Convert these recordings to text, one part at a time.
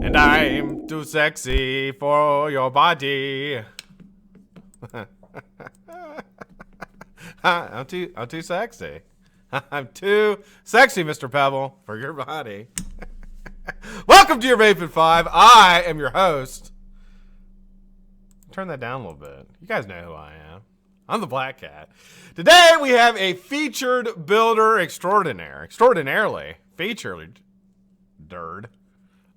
And I'm too sexy for your body. I'm too sexy. I'm too sexy, Mr. Pebble, for your body. Welcome to your Vape at 5. I am your host. Turn that down a little bit. You guys know who I am. I'm the Blackcat. Today we have a featured builder extraordinarily featured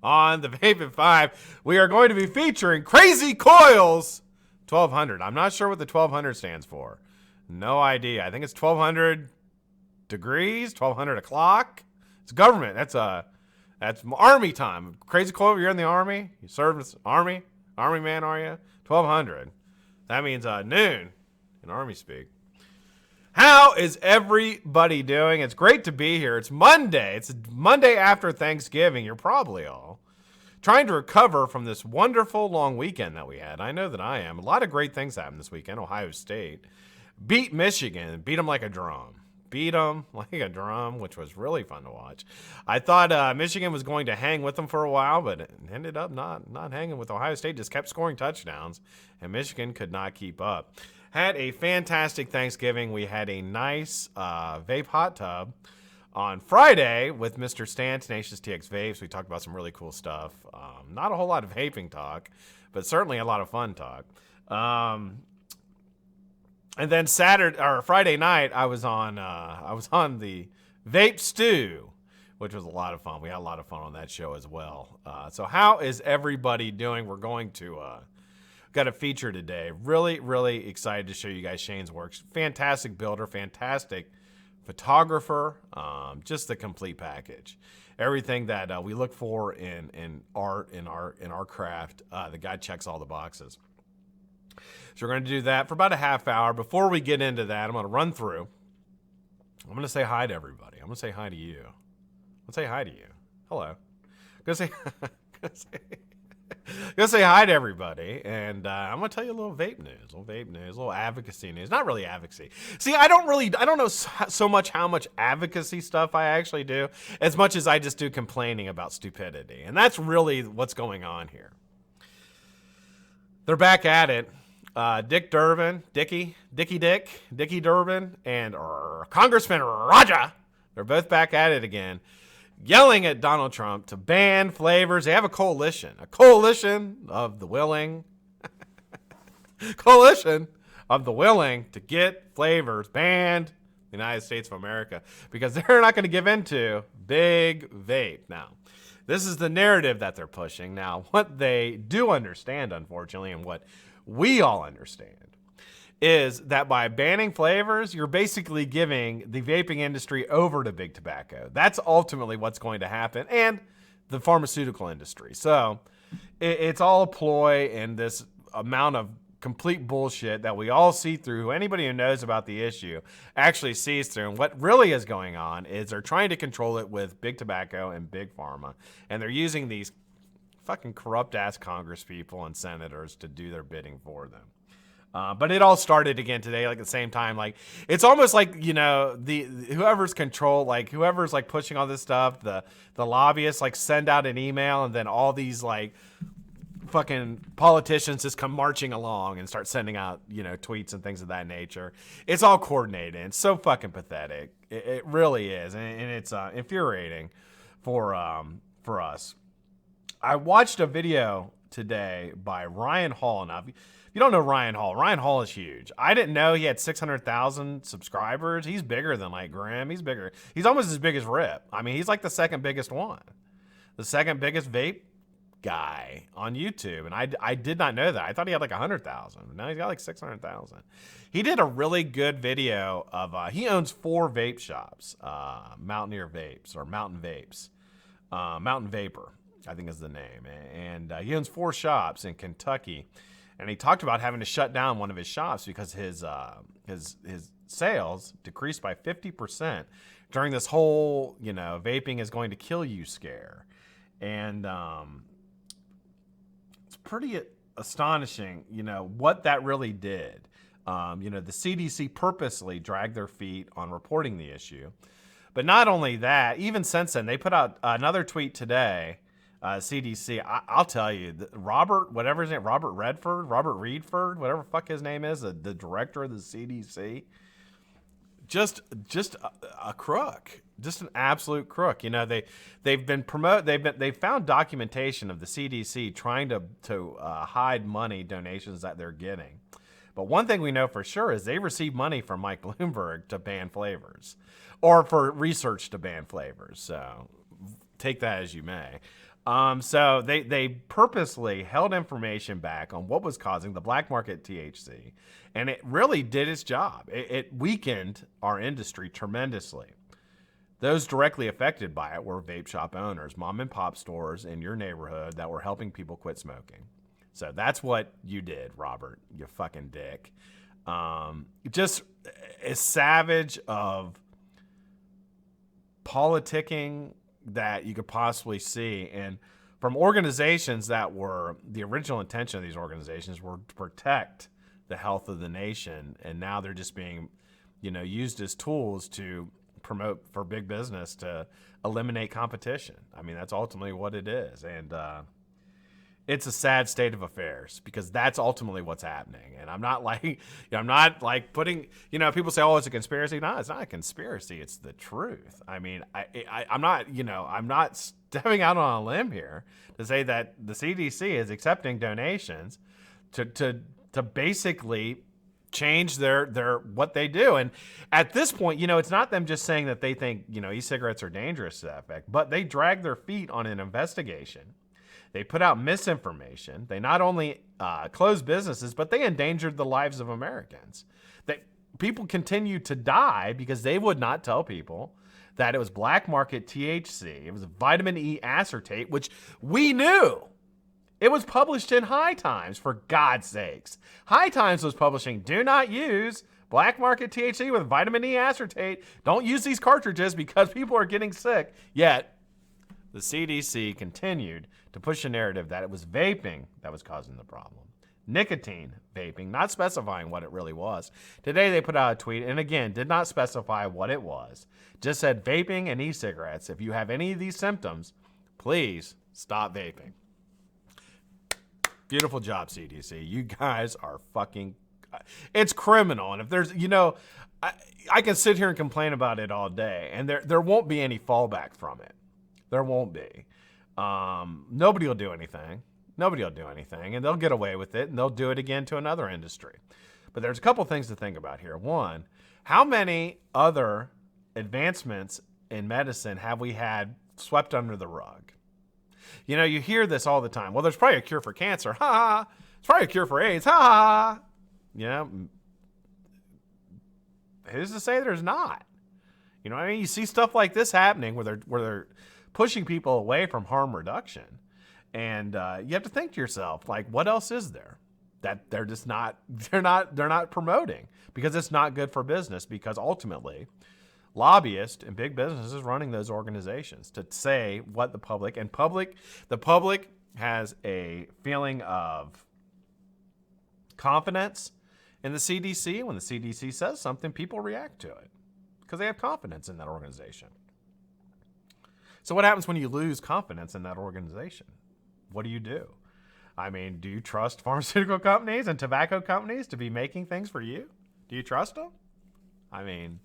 on the Vape at 5. We are going to be featuring Crayze.Coils.1200. I'm not sure what the 1200 stands for. No idea. I think it's 1200 degrees, 1200 o'clock. It's government. That's army time. Crayze.Coils, you're in the army. You serve in the army man, are you? 1200. That means noon in army speak. How is everybody doing? It's great to be here. It's Monday. It's Monday after Thanksgiving. You're probably all trying to recover from this wonderful long weekend that we had. I know that I am. A lot of great things happened this weekend. Ohio State beat Michigan. Beat them like a drum. Which was really fun to watch. I thought Michigan was going to hang with them for a while, but it ended up not hanging with Ohio State. Just kept scoring touchdowns, and Michigan could not keep up. Had a fantastic Thanksgiving. We had a nice vape hot tub on Friday with Mr. Stan, Tenacious TX Vapes. We talked about some really cool stuff. Not a whole lot of vaping talk, but certainly a lot of fun talk. And then Friday night, I was on the Vape Stew, which was a lot of fun. We had a lot of fun on that show as well. So how is everybody doing? We're going to got a feature today. Really, really excited to show you guys Shane's works. Fantastic builder, fantastic photographer, just the complete package. Everything that we look for in art, in our craft, the guy checks all the boxes. So we're going to do that for about a half hour. Before we get into that, I'm going to run through. I'm going to say hi to everybody. I'm going to say hi to you. I'm going to say hi to you. Hello. I'm going to say hi to everybody, and I'm going to tell you a little vape news, a little advocacy news. Not really advocacy. See, I don't know so much how much advocacy stuff I actually do, as much as I just do complaining about stupidity. And that's really what's going on here. They're back at it. Dickie Durbin, and Congressman Raja, they're both back at it again, yelling at Donald Trump to ban flavors. They have a coalition of the willing, to get flavors banned in the United States of America because they're not going to give in to big vape. Now, this is the narrative that they're pushing. Now, what they do understand, unfortunately, and what we all understand, is that by banning flavors, you're basically giving the vaping industry over to big tobacco. That's ultimately what's going to happen, and the pharmaceutical industry. So it's all a ploy and this amount of complete bullshit that we all see through. Anybody who knows about the issue actually sees through. And what really is going on is they're trying to control it with big tobacco and big pharma, and they're using these fucking corrupt ass Congress people and senators to do their bidding for them. But it all started again today, like at the same time. Like it's almost like, you know, whoever's pushing all this stuff, the lobbyists like send out an email, and then all these like fucking politicians just come marching along and start sending out, you know, tweets and things of that nature. It's all coordinated. It's so fucking pathetic. It really is, and it's infuriating for us. I watched a video today by Ryan Hall. Now, if you don't know Ryan Hall is huge. I didn't know he had 600,000 subscribers. He's bigger than like Grimm. He's bigger. He's almost as big as Rip. I mean, he's like the second biggest one. The second biggest vape guy on YouTube. And I did not know that. I thought he had like 100,000. Now he's got like 600,000. He did a really good video of, he owns 4 vape shops, Mountaineer Vapes or Mountain Vapes, Mountain Vapor, I think is the name. And he owns 4 shops in Kentucky. And he talked about having to shut down one of his shops because his sales decreased by 50% during this whole, you know, vaping is going to kill you scare. And it's pretty astonishing, you know, what that really did. You know, the CDC purposely dragged their feet on reporting the issue. But not only that, even since then, they put out another tweet today CDC. I'll tell you, Robert, whatever his name, Robert Reedford, whatever fuck his name is, the director of the CDC, just a crook, just an absolute crook. You know, they've found documentation of the CDC trying to hide money donations that they're getting. But one thing we know for sure is they received money from Mike Bloomberg to ban flavors, or for research to ban flavors. So take that as you may. So they purposely held information back on what was causing the black market THC, and it really did its job. It weakened our industry tremendously. Those directly affected by it were vape shop owners, mom and pop stores in your neighborhood that were helping people quit smoking. So that's what you did, Robert, you fucking dick. Just a savage of politicking that you could possibly see, and from organizations that were, the original intention of these organizations were to protect the health of the nation, and now they're just being, used as tools to promote for big business to eliminate competition. I mean, that's ultimately what it is, and it's a sad state of affairs, because that's ultimately what's happening. And I'm not like putting, people say, oh, it's a conspiracy. No, it's not a conspiracy. It's the truth. I mean, I'm not stepping out on a limb here to say that the CDC is accepting donations to basically change their what they do. And at this point, it's not them just saying that they think, e-cigarettes are dangerous to that effect, but they drag their feet on an investigation. They put out misinformation. They not only closed businesses, but they endangered the lives of Americans. That people continue to die because they would not tell people that it was black market THC. It was vitamin E acetate, which we knew. It was published in High Times, for God's sakes. High Times was publishing, do not use black market THC with vitamin E acetate. Don't use these cartridges because people are getting sick. Yet, the CDC continued to push a narrative that it was vaping that was causing the problem. Nicotine vaping, not specifying what it really was. Today they put out a tweet, and again, did not specify what it was. Just said vaping and e-cigarettes. If you have any of these symptoms, please stop vaping. Beautiful job, CDC. You guys are fucking... It's criminal. And if there's, I can sit here and complain about it all day, and there won't be any fallback from it. There won't be. Nobody will do anything. And they'll get away with it, and they'll do it again to another industry. But there's a couple things to think about here. One, how many other advancements in medicine have we had swept under the rug? You hear this all the time. Well, there's probably a cure for cancer. Ha ha. There's probably a cure for AIDS. Ha ha. Who's to say there's not? You see stuff like this happening where they're pushing people away from harm reduction. And you have to think to yourself, like, what else is there that they're not promoting? Because it's not good for business, because ultimately lobbyists and big businesses running those organizations to say what the public has a feeling of confidence in the CDC. When the CDC says something, people react to it because they have confidence in that organization. So what happens when you lose confidence in that organization? What do? I mean, do you trust pharmaceutical companies and tobacco companies to be making things for you? Do you trust them? I mean,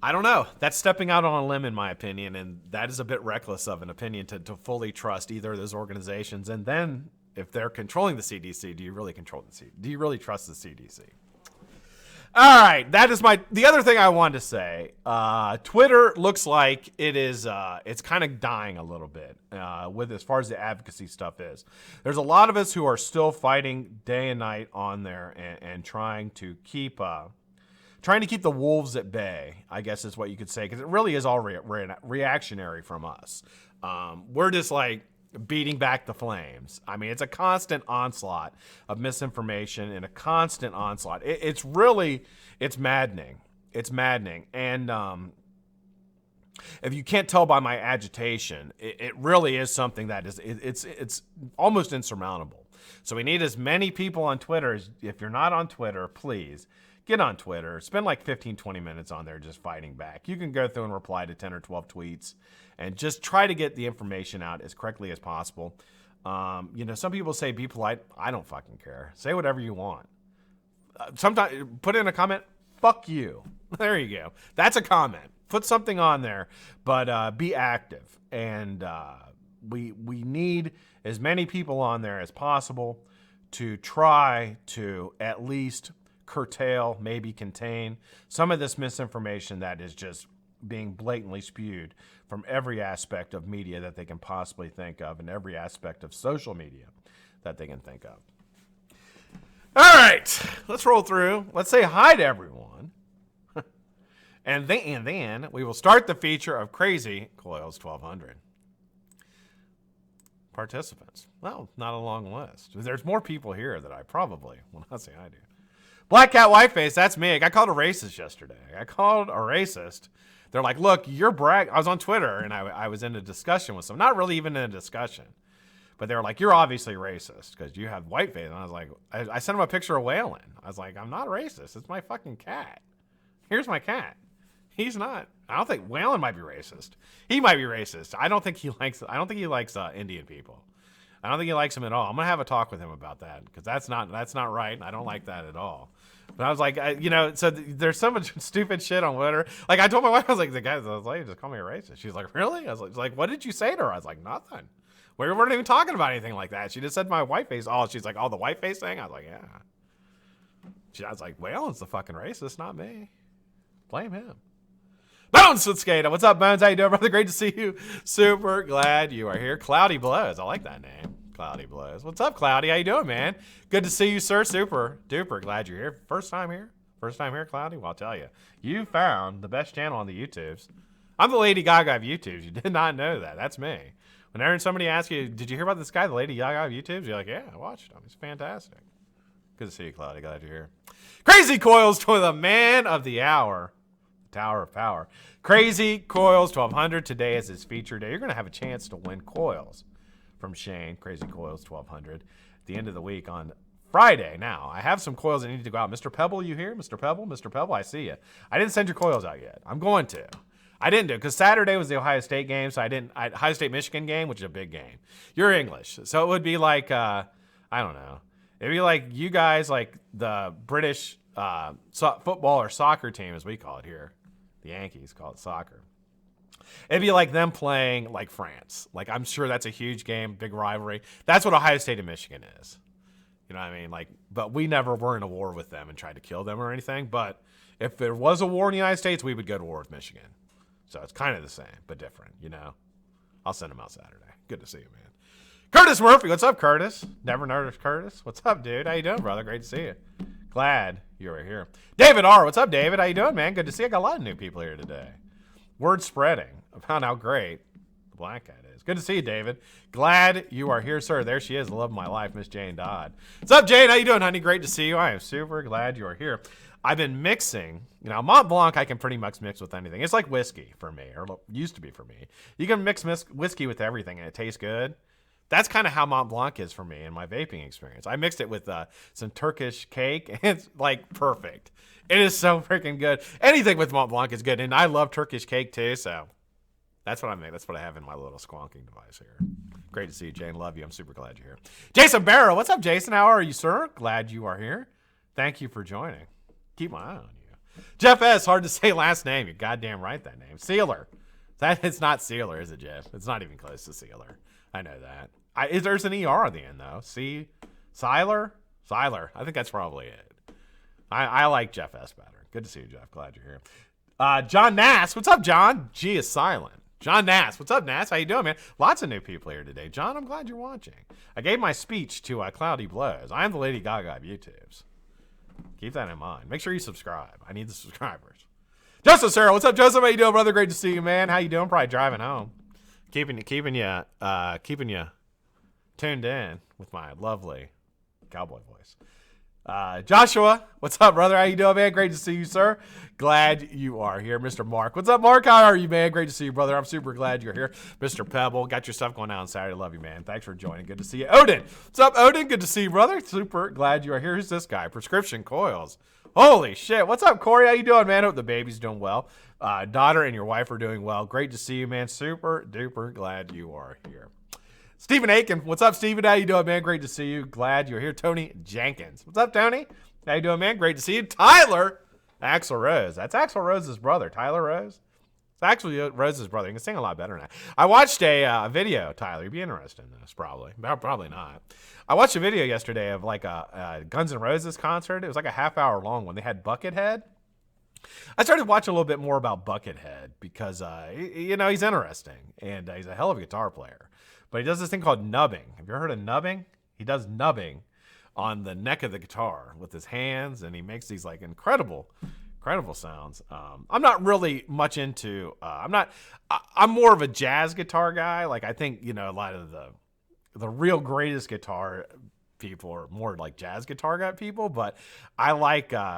I don't know. That's stepping out on a limb, in my opinion, and that is a bit reckless of an opinion to fully trust either of those organizations. And then, if they're controlling the CDC, do you really Do you really trust the CDC? All right, that is the other thing I wanted to say. Twitter looks like it is, it's kind of dying a little bit with as far as the advocacy stuff is. There's a lot of us who are still fighting day and night on there and trying to keep the wolves at bay, I guess is what you could say, because it really is all reactionary from us. We're just like beating back the flames. I mean, it's a constant onslaught of misinformation and a constant onslaught. It's maddening. It's maddening. And if you can't tell by my agitation, it really is something that is, it's almost insurmountable. So we need as many people on Twitter. If you're not on Twitter, please get on Twitter. Spend like 15, 20 minutes on there just fighting back. You can go through and reply to 10 or 12 tweets and just try to get the information out as correctly as possible. You know, some people say be polite. I don't fucking care. Say whatever you want. Sometimes put in a comment, fuck you. There you go. That's a comment. Put something on there, but be active. And we need as many people on there as possible to try to at least curtail, maybe contain some of this misinformation that is just being blatantly spewed from every aspect of media that they can possibly think of and every aspect of social media that they can think of. All right, let's roll through. Let's say hi to everyone. and then we will start the feature of Crayze.Coils.1200. Participants. Well, not a long list. There's more people here that I probably will not say hi to. Blackcat Whiteface, that's me. I got called a racist yesterday. I called a racist. They're like, look, you're I was on Twitter, and I was in a discussion with some. Not really even in a discussion. But they were like, you're obviously racist because you have whiteface. And I was like, I sent him a picture of Waylon. I was like, I'm not racist. It's my fucking cat. Here's my cat. He's not. I don't think Waylon might be racist. He might be racist. I don't think he likes Indian people. I don't think he likes them at all. I'm gonna have a talk with him about that because that's not right. And I don't like that at all. But I was like, so there's so much stupid shit on Twitter. Like I told my wife, I was like, the guy, I was like, just call me a racist. She's like, really? I was like, what did you say to her? I was like, nothing. We weren't even talking about anything like that. She just said my whiteface. Oh, she's like, oh, the whiteface thing? I was like, yeah. I was like, Waylon's the fucking racist, not me. Blame him. Bones with Skata. What's up, Bones? How you doing, brother? Great to see you. Super glad you are here. Cloudy Blows. I like that name. Cloudy Blows. What's up, Cloudy? How you doing, man? Good to see you, sir. Super duper glad you're here. First time here? First time here, Cloudy? Well, I'll tell you. You found the best channel on the YouTubes. I'm the Lady Gaga of YouTubes. You did not know that. That's me. Whenever somebody asks you, did you hear about this guy, the Lady Gaga of YouTubes? You're like, yeah, I watched him. He's fantastic. Good to see you, Cloudy. Glad you're here. Crayze.Coils, the man of the hour. Tower of Power. Crayze.Coils.1200. Today is his feature day. You're going to have a chance to win coils from Shane, Crayze.Coils.1200, at the end of the week on Friday. Now, I have some coils that need to go out. Mr. Pebble, you here? Mr. Pebble? Mr. Pebble, I see you. I didn't send your coils out yet. I'm going to. I didn't do it because Saturday was the Ohio State game, so Ohio State-Michigan game, which is a big game. You're English, so it would be like, I don't know. It'd be like you guys, like the British football or soccer team, as we call it here. The Yankees call it soccer. It'd be like them playing like France. Like I'm sure that's a huge game, big rivalry. That's what Ohio State and Michigan is. You know what I mean? Like, but we never were in a war with them and tried to kill them or anything. But if there was a war in the United States, we would go to war with Michigan. So it's kind of the same, but different, you know? I'll send him out Saturday. Good to see you, man. Curtis Murphy. What's up, Curtis? Never noticed Curtis. What's up, dude? How you doing, brother? Great to see you. Glad you were here. David R. What's up, David? How you doing, man? Good to see you. I got a lot of new people here today. Word spreading about how great the Blackcat is. Good to see you, David. Glad you are here, sir. There she is, the love of my life, Miss Jane Dodd. What's up, Jane? How you doing, honey? Great to see you. I am super glad you are here. I've been mixing, Mont Blanc I can pretty much mix with anything. It's like whiskey for me, or used to be for me. You can mix whiskey with everything and it tastes good. That's kind of how Mont Blanc is for me in my vaping experience. I mixed it with some Turkish cake, and it's like perfect. It is so freaking good. Anything with Mont Blanc is good, and I love Turkish cake too, so that's what I make. That's what I have in my little squonking device here. Great to see you, Jane. Love you. I'm super glad you're here. Jason Barrow. What's up, Jason? How are you, sir? Glad you are here. Thank you for joining. Keep my eye on you. Jeff S. Hard to say last name. You're goddamn right that name. Sealer. It's not Sealer, is it, Jeff? It's not even close to Sealer. I know that. There's an ER at the end, though. Siler? Siler. I think that's probably it. I like Jeff S. better. Good to see you, Jeff. Glad you're here. John Nass. What's up, John? G is silent. John Nass. What's up, Nass? How you doing, man? Lots of new people here today. John, I'm glad you're watching. I gave my speech to Cloudy Blows. I am the Lady Gaga of YouTubes. Keep that in mind. Make sure you subscribe. I need the subscribers. Joseph Sarah. What's up, Joseph? How you doing, brother? Great to see you, man. How you doing? Probably driving home. Keeping you tuned in with my lovely cowboy voice. Joshua, what's up, brother? How you doing, man? Great to see you, sir. Glad you are here. Mr. Mark, what's up, Mark? How are you, man? Great to see you, brother. I'm super glad you're here. Mr. Pebble, got your stuff going on Saturday. Love you, man. Thanks for joining. Good to see you. Odin, what's up, Odin? Good to see you, brother. Super glad you are here. Who's this guy? Prescription Coils. Holy shit. What's up, Corey? How you doing, man? Hope the baby's doing well. Daughter and your wife are doing well. Great to see you, man. Super duper glad you are here. Stephen Aiken, what's up, Stephen? How you doing, man? Great to see you. Glad you're here. Tony Jenkins, what's up, Tony? How you doing, man? Great to see you. Tyler, Axl Rose. That's Axl Rose's brother, Tyler Rose. It's actually Rose's brother. You can sing a lot better now. I watched a video, Tyler. You'd be interested in this, probably. Probably not. I watched a video yesterday of like a Guns N' Roses concert. It was like a half-hour long one. They had Buckethead. I started watching a little bit more about Buckethead because, he's interesting, and he's a hell of a guitar player. But he does this thing called nubbing. Have you ever heard of nubbing? He does nubbing on the neck of the guitar with his hands, and he makes these like incredible sounds. I'm not really much into. I'm more of a jazz guitar guy. Like I think a lot of the real greatest guitar people are more like jazz guitar guy people, but I like rock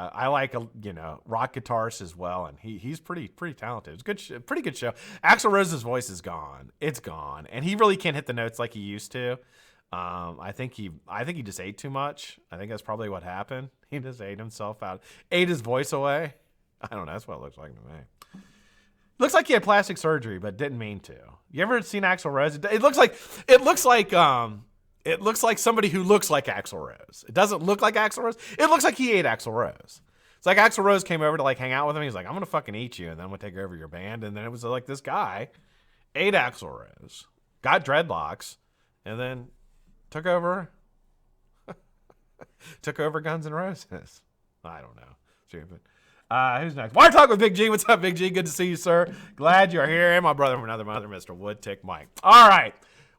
guitarists as well, and he's pretty talented. It's good, pretty good show. Axl Rose's voice is gone. It's gone, and he really can't hit the notes like he used to. I think he just ate too much. I think that's probably what happened. He just ate himself out, ate his voice away. I don't know. That's what it looks like to me. Looks like he had plastic surgery, but didn't mean to. You ever seen Axl Rose? It looks like somebody who looks like Axl Rose. It doesn't look like Axl Rose. It looks like he ate Axl Rose. It's like Axl Rose came over to like hang out with him. He's like, I'm gonna fucking eat you, and then I'm gonna take over your band. And then it was like this guy ate Axl Rose, got dreadlocks, and then took over Guns N' Roses. I don't know. Stupid. Who's next? Wire Talk with Big G. What's up, Big G? Good to see you, sir. Glad you're here. And my brother from another mother, Mr. Woodtick Mike. All right.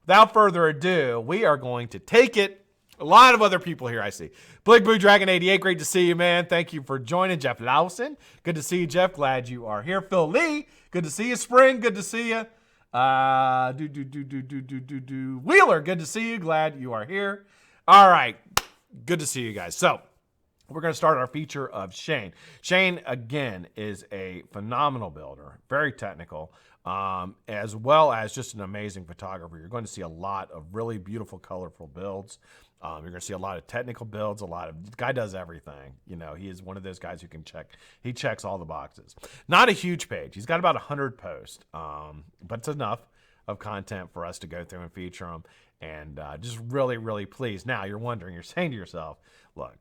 Without further ado, we are going to take it. A lot of other people here I see. Blig Blue Dragon 88, great to see you, man. Thank you for joining. Jeff Lawson, good to see you, Jeff. Glad you are here. Phil Lee, good to see you. Spring, good to see you. Wheeler, good to see you. Glad you are here. All right, good to see you guys. So we're going to start our feature of Shane. Shane, again, is a phenomenal builder, very technical. As well as just an amazing photographer. You're going to see a lot of really beautiful, colorful builds. You're going to see a lot of technical builds, the guy does everything. He is one of those guys who can he checks all the boxes. Not a huge page. He's got about 100 posts, but it's enough of content for us to go through and feature them. And just really, really pleased. Now, you're saying to yourself, look,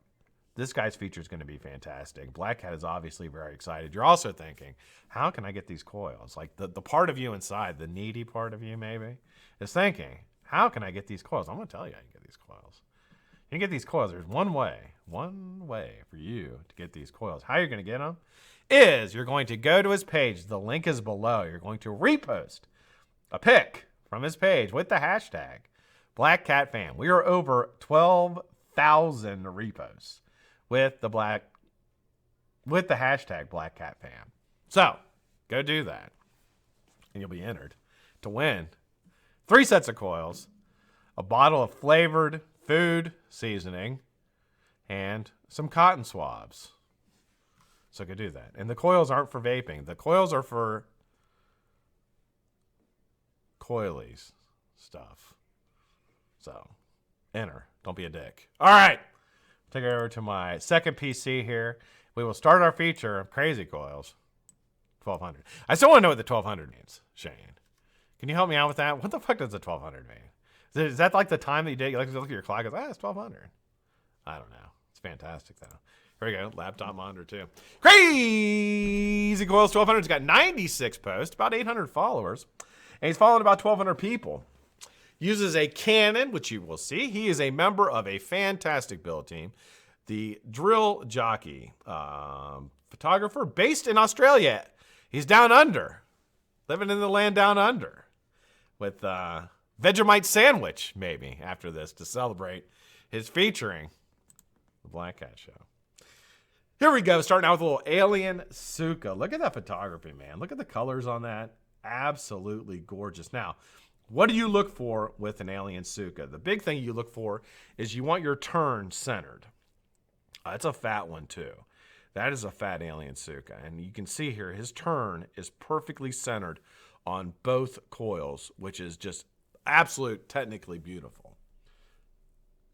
this guy's feature is going to be fantastic. Blackcat is obviously very excited. You're also thinking, how can I get these coils? Like the part of you inside, the needy part of you maybe, is thinking, how can I get these coils? I'm going to tell you how you get these coils. You can get these coils. There's one way for you to get these coils. How you're going to get them is you're going to go to his page. The link is below. You're going to repost a pic from his page with the hashtag Blackcatfam. We are over 12,000 reposts with the hashtag Blackcatfam. So go do that, and you'll be entered to win 3 sets of coils, a bottle of flavored food seasoning, and some cotton swabs. So go do that. And the coils aren't for vaping. The coils are for coilies stuff. So enter. Don't be a dick. All right. Take it over to my second PC here. We will start our feature of Crayze.Coils 1200. I still want to know what the 1200 means, Shane. Can you help me out with that? What the fuck does the 1200 mean? Is that like the time that you did? You look at your clock and go, it's 1200. I don't know. It's fantastic, though. Here we go. Laptop monitor, too. Crayze.Coils 1200. It's got 96 posts, about 800 followers. And he's following about 1,200 people. Uses a Canon, which you will see. He is a member of a fantastic build team. The Drill Jockey photographer based in Australia. He's down under. Living in the land down under. With Vegemite sandwich, maybe, after this to celebrate his featuring the Blackcat show. Here we go. Starting out with a little Alien Suka. Look at that photography, man. Look at the colors on that. Absolutely gorgeous. Now, what do you look for with an Alien Suka? The big thing you look for is you want your turn centered. That's a fat one too. That is a fat alien Suka. And you can see here, his turn is perfectly centered on both coils, which is just absolute technically beautiful.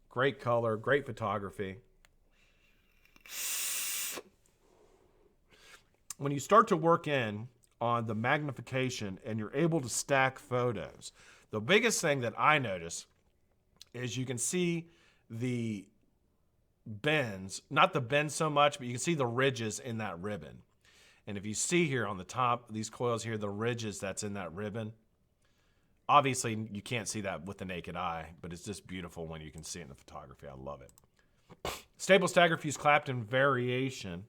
Great color, great photography. When you start to work in on the magnification and you're able to stack photos, the biggest thing that I notice is you can see the bends, not the bends so much, but you can see the ridges in that ribbon. And if you see here on the top, these coils here, the ridges that's in that ribbon, obviously you can't see that with the naked eye, but it's just beautiful when you can see it in the photography. I love it. Stable stagger fuse Clapton variation.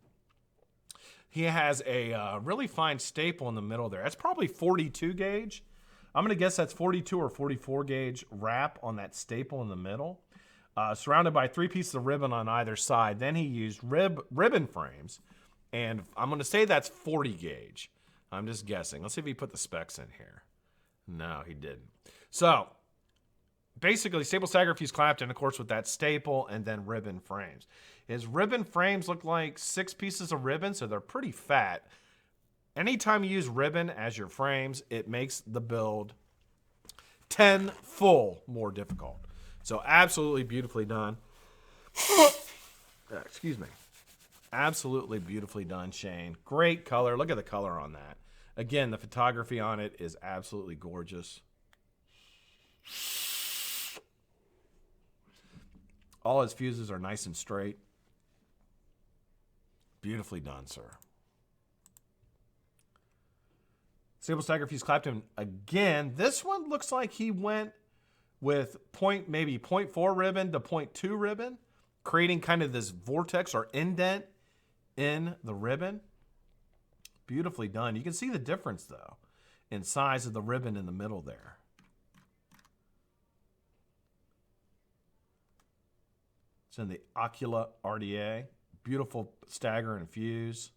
He has a really fine staple in the middle there. That's probably 42 gauge. I'm going to guess that's 42 or 44 gauge wrap on that staple in the middle. Surrounded by 3 pieces of ribbon on either side. Then he used ribbon frames. And I'm going to say that's 40 gauge. I'm just guessing. Let's see if he put the specs in here. No, he didn't. So, basically, stable stagger fuse Clapton, of course, with that staple and then ribbon frames. His ribbon frames look like 6 pieces of ribbon, so they're pretty fat. Anytime you use ribbon as your frames, it makes the build 10-fold more difficult. So absolutely beautifully done. Excuse me. Absolutely beautifully done, Shane. Great color. Look at the color on that. Again, the photography on it is absolutely gorgeous. All his fuses are nice and straight. Beautifully done, sir. Stable stagger fuse Clapton again. This one looks like he went with maybe 0.4 ribbon to 0.2 ribbon, creating kind of this vortex or indent in the ribbon. Beautifully done. You can see the difference, though, in size of the ribbon in the middle there. It's in the Ocula RDA. Beautiful stagger and fuse.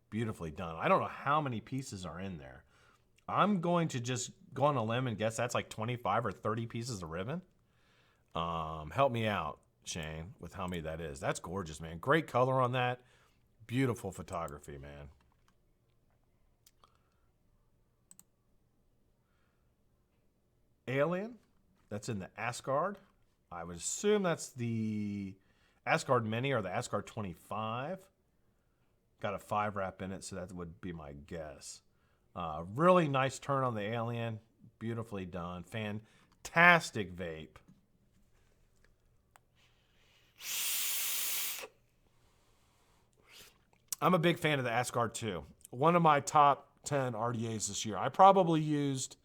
Beautifully done. I don't know how many pieces are in there. I'm going to just go on a limb and guess that's like 25 or 30 pieces of ribbon. Help me out, Shane, with how many that is. That's gorgeous, man. Great color on that. Beautiful photography, man. Alien. That's in the Asgard. I would assume that's the Asgard Mini or the Asgard 25. Got a 5 wrap in it, so that would be my guess. Really nice turn on the Alien. Beautifully done. Fantastic vape. I'm a big fan of the Asgard too. One of my top 10 RDAs this year. I probably used,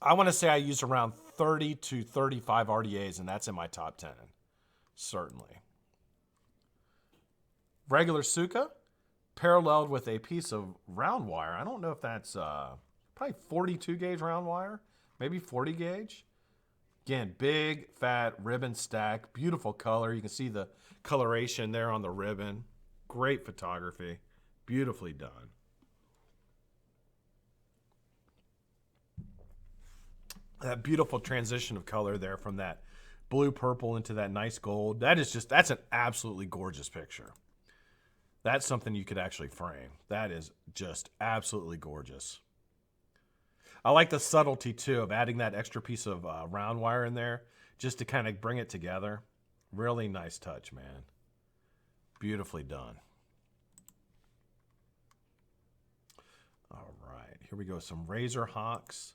I want to say I used around 30 to 35 RDAs, and that's in my top 10. Certainly. Regular Suka, paralleled with a piece of round wire. I don't know if that's probably 42 gauge round wire, maybe 40 gauge. Again, big, fat ribbon stack, beautiful color. You can see the coloration there on the ribbon. Great photography, beautifully done. That beautiful transition of color there from that blue purple into that nice gold. That's an absolutely gorgeous picture. That's something you could actually frame. That is just absolutely gorgeous. I like the subtlety, too, of adding that extra piece of round wire in there just to kind of bring it together. Really nice touch, man. Beautifully done. All right, here we go. Some Razor Hawks.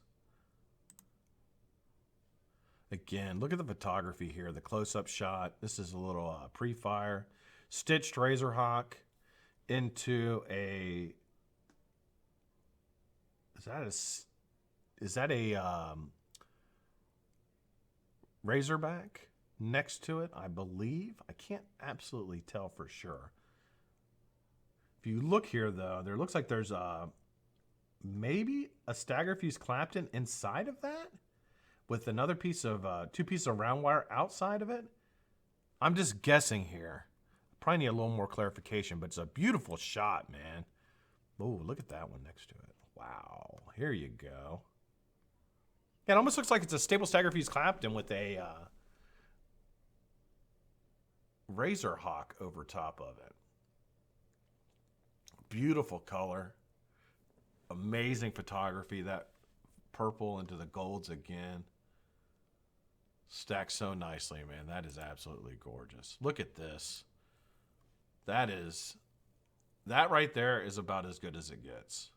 Again, look at the photography here. The close-up shot. This is a little pre-fire. Stitched Razor Hawk into a... Is that a Razorback next to it, I believe? I can't absolutely tell for sure. If you look here, though, there looks like there's maybe a stagger fuse Clapton inside of that with another piece of, 2 pieces of round wire outside of it. I'm just guessing here. Probably need a little more clarification, but it's a beautiful shot, man. Oh, look at that one next to it. Wow. Here you go. Yeah, it almost looks like it's a stable stagger fuse Clapton with a Razor Hawk over top of it. Beautiful color. Amazing photography. That purple into the golds again. Stacked so nicely, man. That is absolutely gorgeous. Look at this. That right there is about as good as it gets.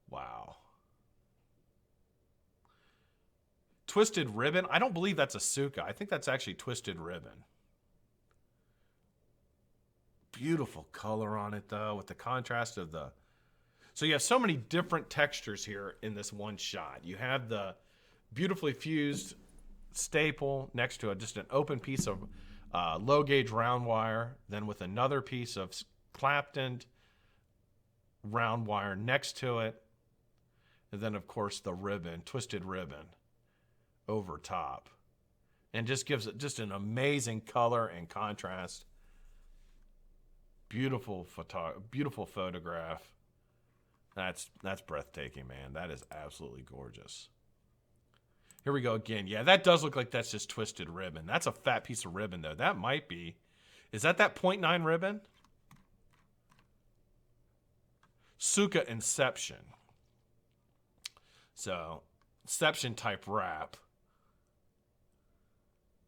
Wow. Twisted ribbon. I don't believe that's a Suka. I think that's actually twisted ribbon. Beautiful color on it, though, with the contrast of the... So you have so many different textures here in this one shot. You have the beautifully fused staple next to just an open piece of low gauge round wire, then with another piece of Clapton round wire next to it, and then of course the ribbon, twisted ribbon over top, and just gives it just an amazing color and contrast. Beautiful photograph. That's breathtaking, man. That is absolutely gorgeous. Here we go again. Yeah, that does look like that's just twisted ribbon. That's a fat piece of ribbon, though. That might be. Is that 0.9 ribbon? Suka Inception. So, Inception type wrap.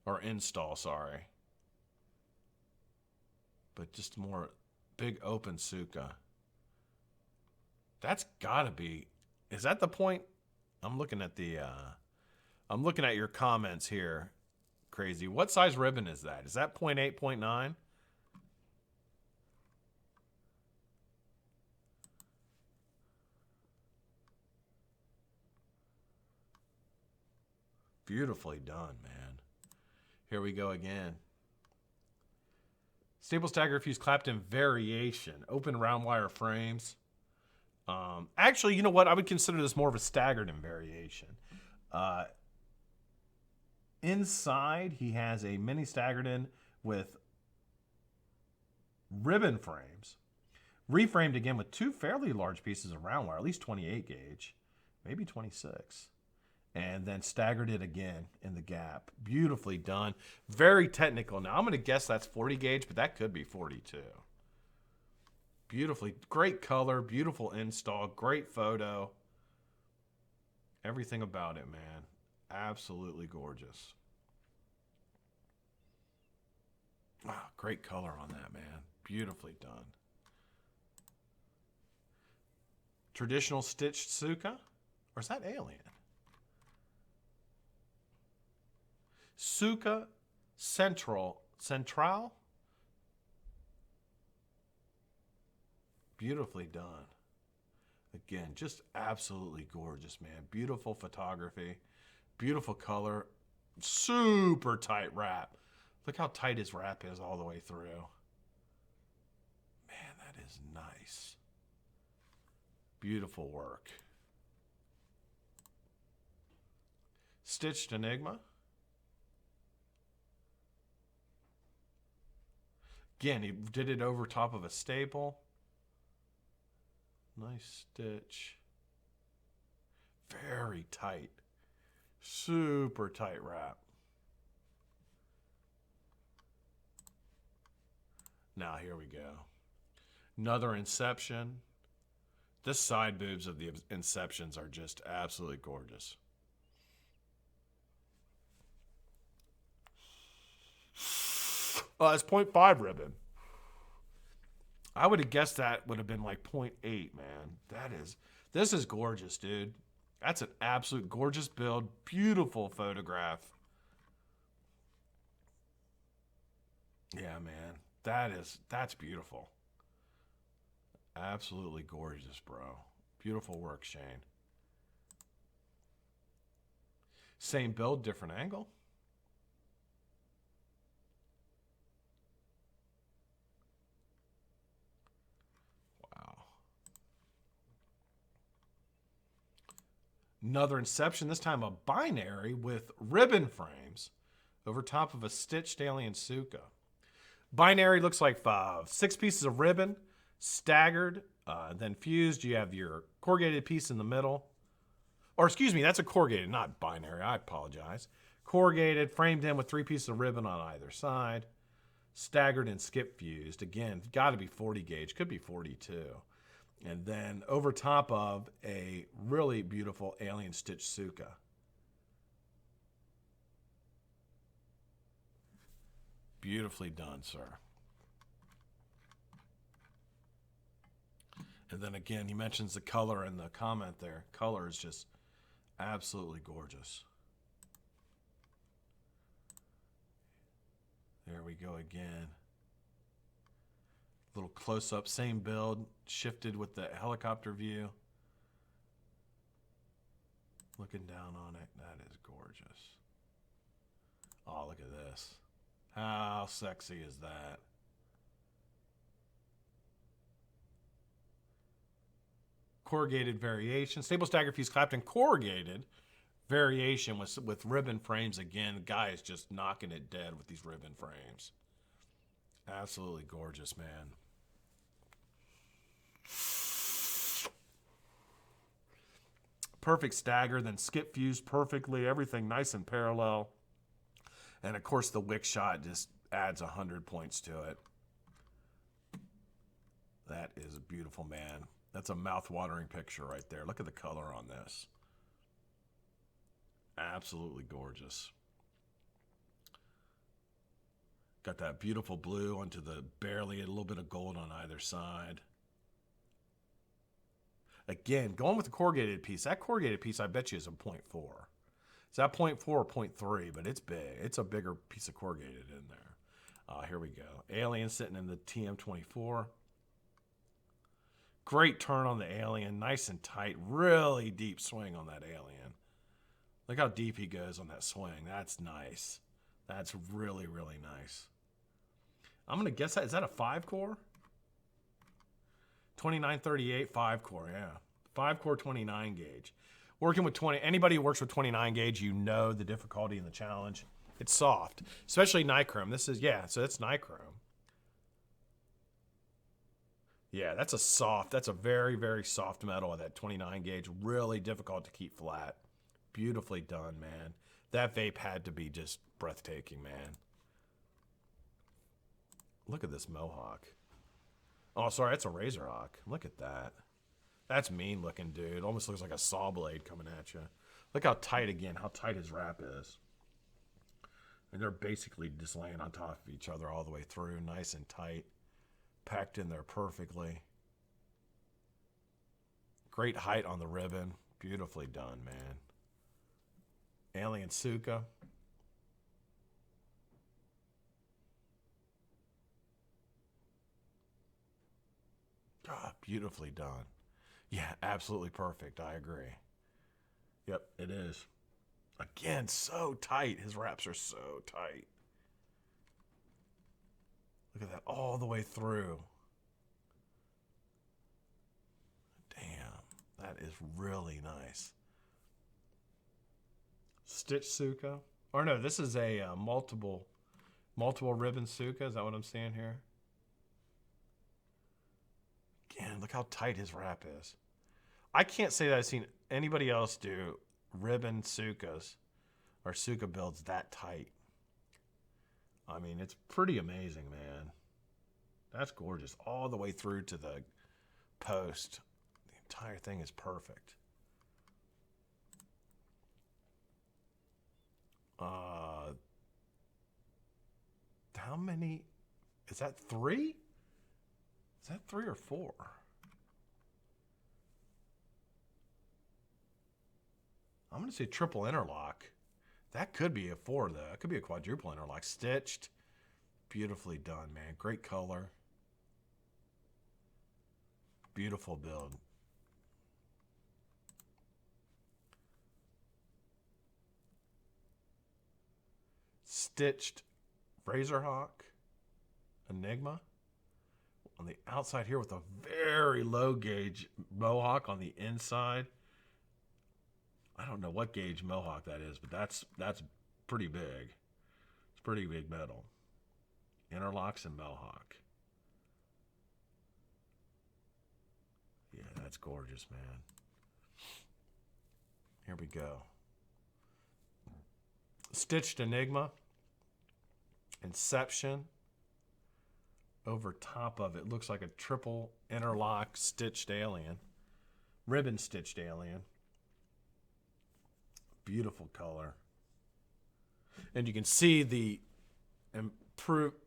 Or install, sorry. But just more big open Suka. That's gotta be. Is that the point? I'm looking at the. I'm looking at your comments here, Crazy. What size ribbon is that? Is that 0.8, 0.9? Beautifully done, man. Here we go again. Staple stagger fused Clapton variation. Open round wire frames. Actually, you know what? I would consider this more of a staggered in variation. Inside, he has a mini staggered in with ribbon frames. Reframed again with two fairly large pieces of round wire, at least 28 gauge, maybe 26. And then staggered it again in the gap. Beautifully done. Very technical. Now, I'm going to guess that's 40 gauge, but that could be 42. Beautifully. Great color. Beautiful install. Great photo. Everything about it, man. Absolutely gorgeous. Wow, great color on that, man. Beautifully done. Traditional stitched Suka? Or is that alien? Suka Central. Beautifully done. Again, just absolutely gorgeous, man. Beautiful photography. Beautiful color. Super tight wrap. Look how tight his wrap is all the way through. Man, that is nice. Beautiful work. Stitched Enigma. Again, he did it over top of a staple. Nice stitch. Very tight. Super tight wrap. Now, here we go. Another Inception. The side boobs of the Inceptions are just absolutely gorgeous. It's 0.5 ribbon. I would have guessed that would have been like 0.8, man. This is gorgeous, dude. That's an absolute gorgeous build. Beautiful photograph. Yeah, man. That's beautiful. Absolutely gorgeous, bro. Beautiful work, Shane. Same build, different angle. Wow. Another Inception, this time a binary with ribbon frames over top of a stitched alien Suka. Binary looks like 6 pieces of ribbon, staggered, then fused. You have your corrugated piece in the middle. Or excuse me, that's a corrugated, not binary. I apologize. Corrugated, framed in with 3 pieces of ribbon on either side. staggered and skip fused. Again, got to be 40 gauge, could be 42. And then over top of a really beautiful alien stitch Suka. Beautifully done, sir. And then again, he mentions the color in the comment there. Color is just absolutely gorgeous. There we go again. Little close-up, same build, shifted with the helicopter view. Looking down on it, that is gorgeous. Oh, look at this. How sexy is that? Corrugated variation. Stable stagger fuse clapped and corrugated variation with ribbon frames again. The guy is just knocking it dead with these ribbon frames. Absolutely gorgeous, man. Perfect stagger, then skip fused perfectly. Everything nice and parallel. And of course, the wick shot just adds 100 points to it. That is beautiful, man. That's a mouth-watering picture right there. Look at the color on this. Absolutely gorgeous. Got that beautiful blue onto the barely a little bit of gold on either side. Again, going with the corrugated piece. That corrugated piece, I bet you, is a 0.4. Is that 0.4 or 0.3? But it's big. It's a bigger piece of corrugated in there. Here we go. Alien sitting in the TM24. Great turn on the alien. Nice and tight. Really deep swing on that alien. Look how deep he goes on that swing. That's nice. That's really, really nice. I'm going to guess that. Is that a 5-core? 2938 5-core, yeah. 5-core 29 gauge. Working with 20, anybody who works with 29 gauge, you know the difficulty and the challenge. It's soft, especially nichrome. This is, yeah, so that's nichrome. Yeah, that's a soft, that's a very, very soft metal, that 29 gauge. Really difficult to keep flat. Beautifully done, man. That vape had to be just breathtaking, man. Look at this mohawk. Oh, sorry, that's a razor hawk. Look at that. That's mean looking, dude. Almost looks like a saw blade coming at you. Look how tight, again, how tight his wrap is. And they're basically just laying on top of each other all the way through, nice and tight. Packed in there perfectly. Great height on the ribbon. Beautifully done, man. Alien Suka. God, beautifully done. Yeah, absolutely perfect. I agree. Yep, it is. Again, so tight. His wraps are so tight. Look at that all the way through. Damn, that is really nice. Stitch Suka. Or no, this is a multiple ribbon Suka. Is that what I'm seeing here? Again, look how tight his wrap is. I can't say that I've seen anybody else do ribbon Sukas or Suka builds that tight. I mean, it's pretty amazing, man. That's gorgeous. All the way through to the post. The entire thing is perfect. How many? Is that 3? Is that 3 or 4? I'm going to say triple interlock. That could be a 4, though. It could be a quadruple interlock. Stitched. Beautifully done, man. Great color. Beautiful build. Stitched Razorhawk Enigma on the outside here with a very low gauge mohawk on the inside. I don't know what gauge mohawk that is, but that's pretty big. It's pretty big metal. Interlocks and mohawk. Yeah, that's gorgeous, man. Here we go. Stitched Enigma. Inception. over top of it. Looks like a triple interlock stitched alien. Ribbon stitched alien. Beautiful color. And you can see the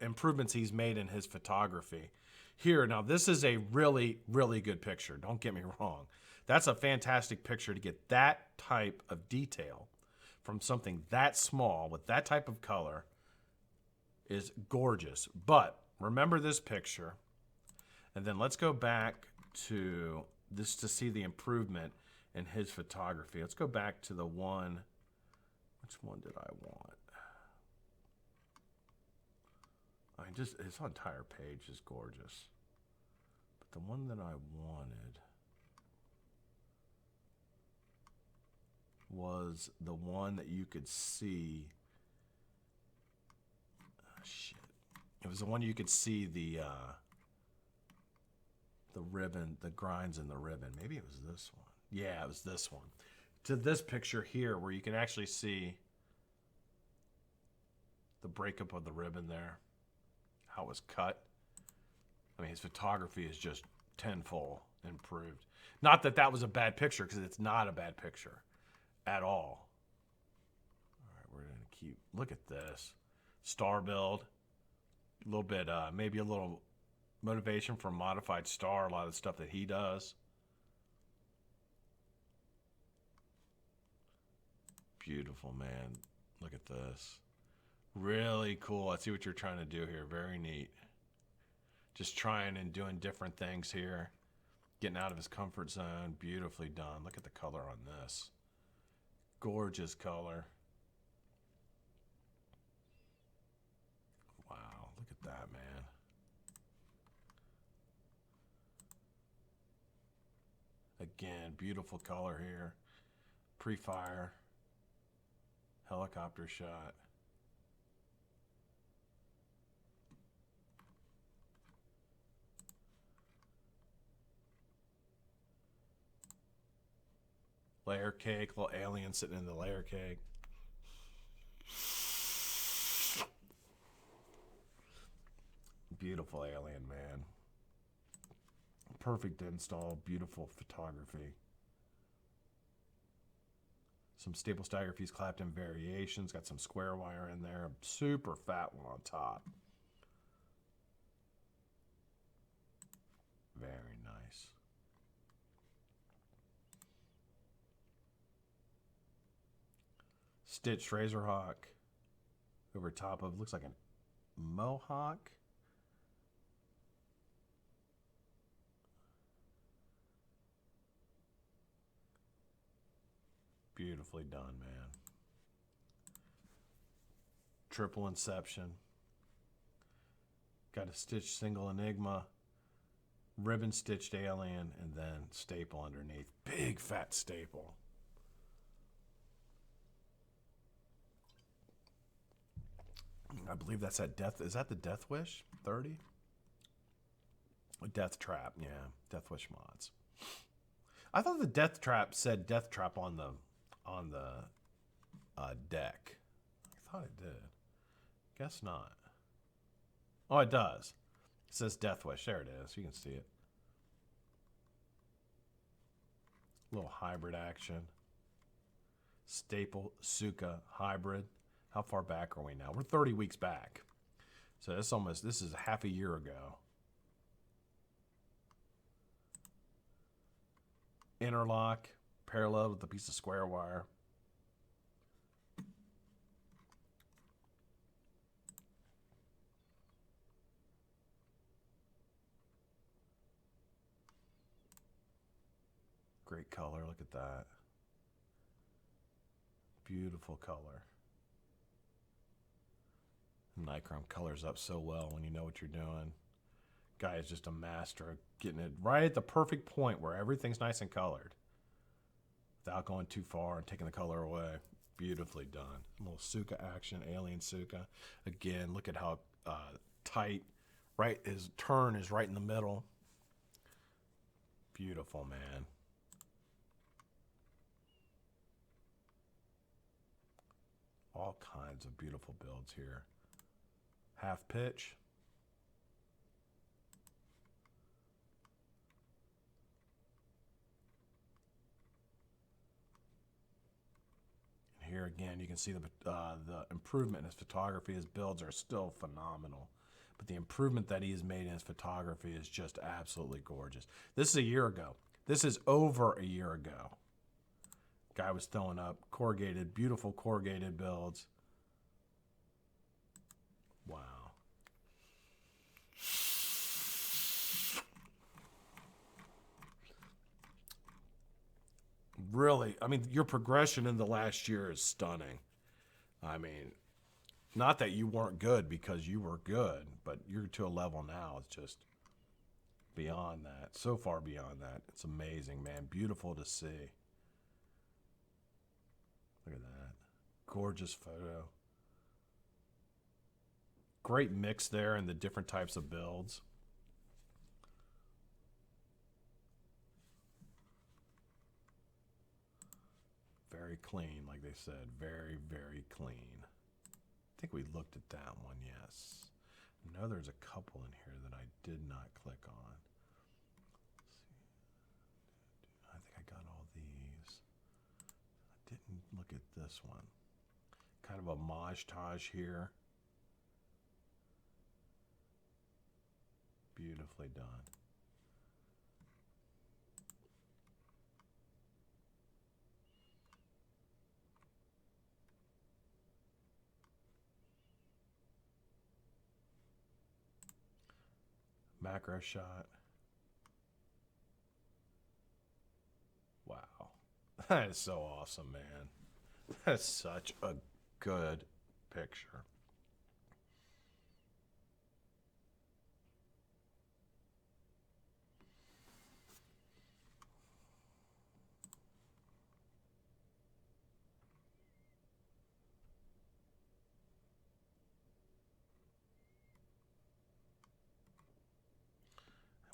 improvements he's made in his photography. Here, now this is a really, really good picture. Don't get me wrong. That's a fantastic picture to get that type of detail from something that small with that type of color is gorgeous. But remember this picture, and then let's go back to this to see the improvement in his photography. Let's go back to the one. Which one did I want? I mean, just his entire page is gorgeous. But the one that I wanted was the one that you could see. Oh, shit. It was the one you could see the ribbon, the grinds in the ribbon. Maybe it was this one. Yeah, it was this one. To this picture here where you can actually see the breakup of the ribbon there. How it was cut. I mean, his photography is just tenfold improved. Not that that was a bad picture, because it's not a bad picture at all. All right, we're going to keep, look at this. Star build. A little bit, maybe a little motivation for modified star, a lot of the stuff that he does. Beautiful, man. Look at this. Really cool. I see what you're trying to do here. Very neat. Just trying and doing different things here. Getting out of his comfort zone. Beautifully done. Look at the color on this. Gorgeous color. Wow. Look at that, man. Again, beautiful color here. Pre-fire. Helicopter shot. Layer cake, little alien sitting in the layer cake. Beautiful alien, man. Perfect install, beautiful photography. Some staple stygrophies clapped in variations. Got some square wire in there. Super fat one on top. Very nice. Stitched razor hawk over top of, looks like a mohawk. Beautifully done, man. Triple inception. Got a stitched single enigma, ribbon stitched alien, and then staple underneath. Big fat staple. I believe that's at Death. Is that the Death Wish 30? Death Trap, yeah. Death Wish mods. I thought the Death Trap said Death Trap on the deck. I thought it did. Guess not. Oh, it does. It says Death Wish. There it is. You can see it. Little hybrid action. Staple Suka hybrid. How far back are we now? We're 30 weeks back. So this is half a year ago. Interlock, parallel with a piece of square wire. Great color, look at that. Beautiful color. Nichrome colors up so well when you know what you're doing. Guy is just a master of getting it right at the perfect point where everything's nice and colored without going too far and taking the color away. Beautifully done. A little Suka action, alien Suka. Again, look at how tight. Right, his turn is right in the middle. Beautiful, man. All kinds of beautiful builds here. Half pitch. here again, you can see the improvement in his photography. His builds are still phenomenal, but the improvement that he has made in his photography is just absolutely gorgeous. This is a year ago. This is over a year ago. Guy was throwing up corrugated, beautiful corrugated builds. Wow. Really, I mean, your progression in the last year is stunning. I mean, not that you weren't good, because you were good, but you're to a level now. It's just beyond that. So far beyond that. It's amazing, man. Beautiful to see. Look at that. Gorgeous photo. Great mix there in the different types of builds. Very clean, like they said. Very, very clean. I think we looked at that one, yes. I know there's a couple in here that I did not click on. I think I got all these. I didn't look at this one. Kind of a mage-tage here. Beautifully done. Macro shot. Wow. That is so awesome, man. That's such a good picture.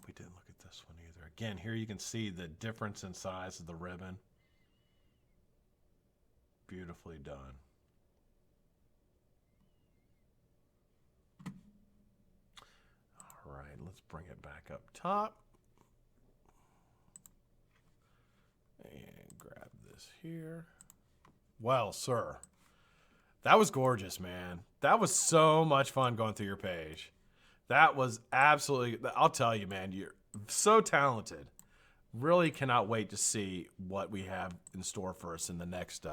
We didn't look at this one either. Again, here you can see the difference in size of the ribbon. Beautifully done. All right, let's bring it back up top. And grab this here. Well, sir, that was gorgeous, man. That was so much fun going through your page. That was absolutely, I'll tell you, man, you're so talented. Really cannot wait to see what we have in store for us in the next,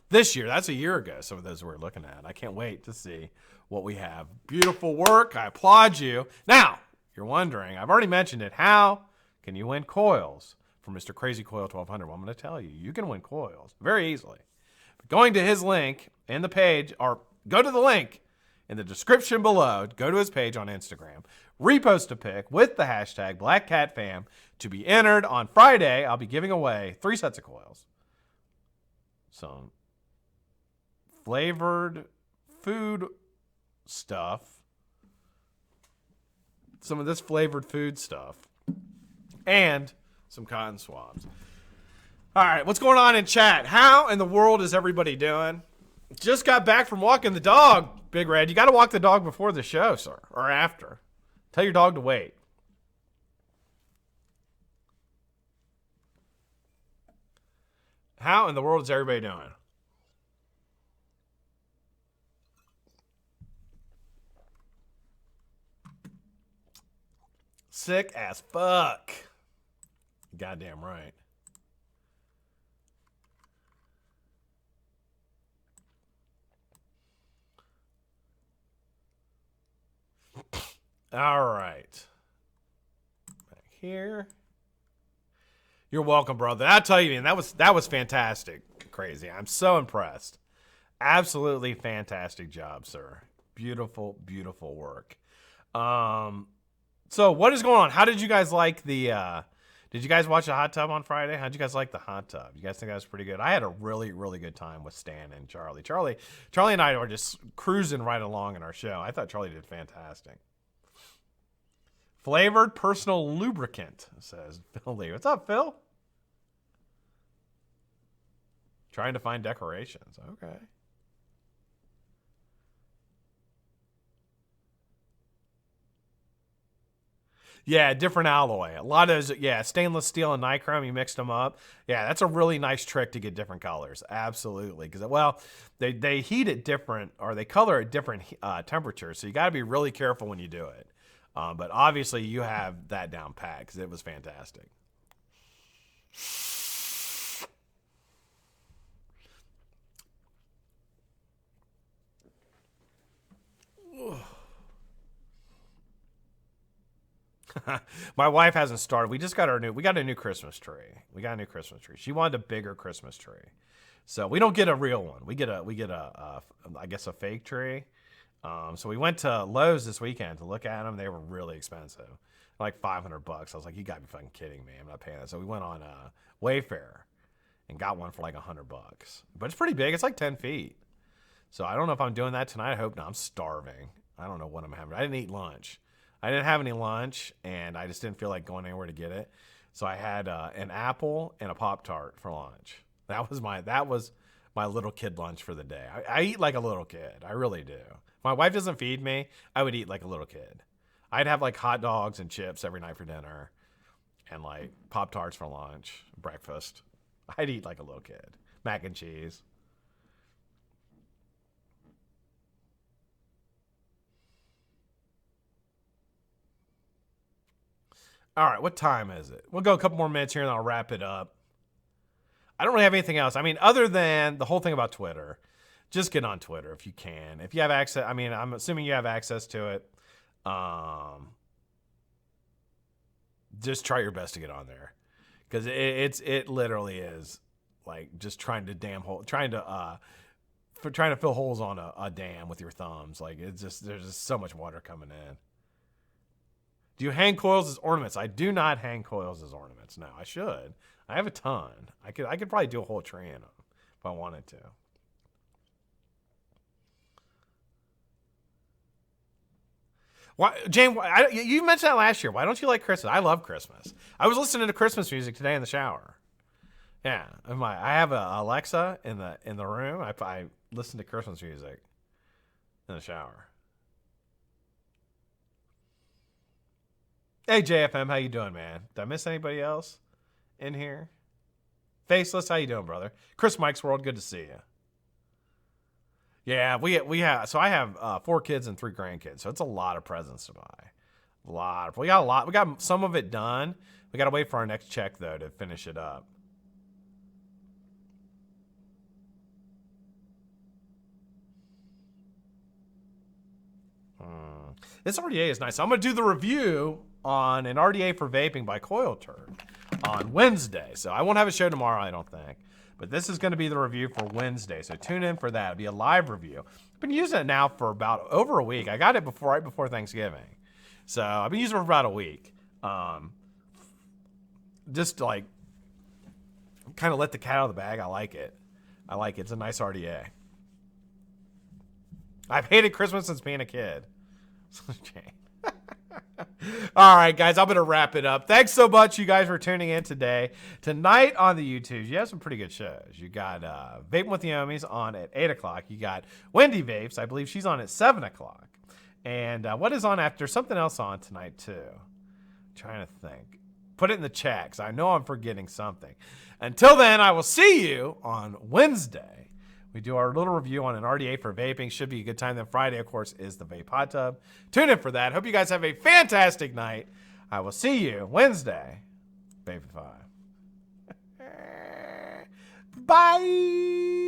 this year. That's a year ago, some of those we're looking at. I can't wait to see what we have. Beautiful work. I applaud you. Now, you're wondering, I've already mentioned it, how can you win coils from Mr. Crayze.Coils.1200? Well, I'm going to tell you, you can win coils very easily. Going to his link in the page, or go to the link in the description below, go to his page on Instagram, repost a pic with the hashtag Blackcatfam to be entered. On Friday, I'll be giving away 3 sets of coils. Some flavored food stuff. Some of this flavored food stuff. And some cotton swabs. All right, what's going on in chat? How in the world is everybody doing? Just got back from walking the dog, Big Red. You got to walk the dog before the show, sir, or after. Tell your dog to wait. How in the world is everybody doing? Sick as fuck. Goddamn right. All right. Back here. You're welcome, brother. I tell you, man, that was fantastic. Crazy. I'm so impressed. Absolutely fantastic job, sir. Beautiful, beautiful work. So what is going on? How did you guys like the did you guys watch the hot tub on Friday? How'd you guys like the hot tub? You guys think that was pretty good? I had a really, really good time with Stan and Charlie. Charlie and I were just cruising right along in our show. I thought Charlie did fantastic. Flavored personal lubricant, says Phil Lee. What's up, Phil? Trying to find decorations. Okay. Yeah, different alloy. A lot of those, yeah, stainless steel and nichrome, you mixed them up. Yeah, that's a really nice trick to get different colors. Absolutely. Because, well, they heat it different, or they color at different temperatures. So you got to be really careful when you do it. But obviously, you have that down pat because it was fantastic. My wife hasn't started. We got a new Christmas tree. She wanted a bigger Christmas tree. So we don't get a real one. We get a I guess a fake tree. So we went to Lowe's this weekend to look at them. They were really expensive, like $500. I was like, you gotta be fucking kidding me. I'm not paying that. So we went on Wayfair and got one for like $100. But it's pretty big. It's like 10 feet. So I don't know if I'm doing that tonight. I hope not. I'm starving. I don't know what I'm having. I didn't eat lunch. I didn't have any lunch, and I just didn't feel like going anywhere to get it. So I had an apple and a Pop-Tart for lunch. That was my little kid lunch for the day. I eat like a little kid. I really do. If my wife doesn't feed me, I would eat like a little kid. I'd have like hot dogs and chips every night for dinner, and like Pop-Tarts for lunch, breakfast. I'd eat like a little kid. Mac and cheese. All right, what time is it? We'll go a couple more minutes here and I'll wrap it up. I don't really have anything else. I mean, other than the whole thing about Twitter, just get on Twitter if you can. If you have access, I mean, I'm assuming you have access to it. Just try your best to get on there, because it literally is like just trying to fill holes on a dam with your thumbs. Like there's just so much water coming in. Do you hang coils as ornaments? I do not hang coils as ornaments. No, I should. I have a ton. I could probably do a whole tree in them if I wanted to. Why, Jane? You mentioned that last year. Why don't you like Christmas? I love Christmas. I was listening to Christmas music today in the shower. Yeah, I have a Alexa in the room. I listen to Christmas music in the shower. Hey JFM, how you doing, man? Did I miss anybody else in here? Faceless, how you doing, brother? Chris Mike's World, good to see you. Yeah, we have. So I have 4 kids and 3 grandkids, so it's a lot of presents to buy. We got a lot. We got some of it done. We got to wait for our next check though to finish it up. This RDA is nice. I'm gonna do the review on an RDA for vaping by Coil Turd on Wednesday. So I won't have a show tomorrow, I don't think. But this is going to be the review for Wednesday. So tune in for that. It'll be a live review. I've been using it now for about over a week. I got it right before Thanksgiving. So I've been using it for about a week. Just like kind of let the cat out of the bag. I like it. It's a nice RDA. I've hated Christmas since being a kid. All right, guys, I'm going to wrap it up. Thanks so much, you guys, for tuning in today. Tonight on the YouTubes, you have some pretty good shows. You got Vaping with the Homies on at 8 o'clock. You got Wendy Vapes. I believe she's on at 7 o'clock. And what is on after? Something else on tonight, too. I'm trying to think. Put it in the chat, because I know I'm forgetting something. Until then, I will see you on Wednesday. We do our little review on an RDA for vaping. Should be a good time. Then Friday, of course, is the Vape Hot Tub. Tune in for that. Hope you guys have a fantastic night. I will see you Wednesday. Vape 5. Bye.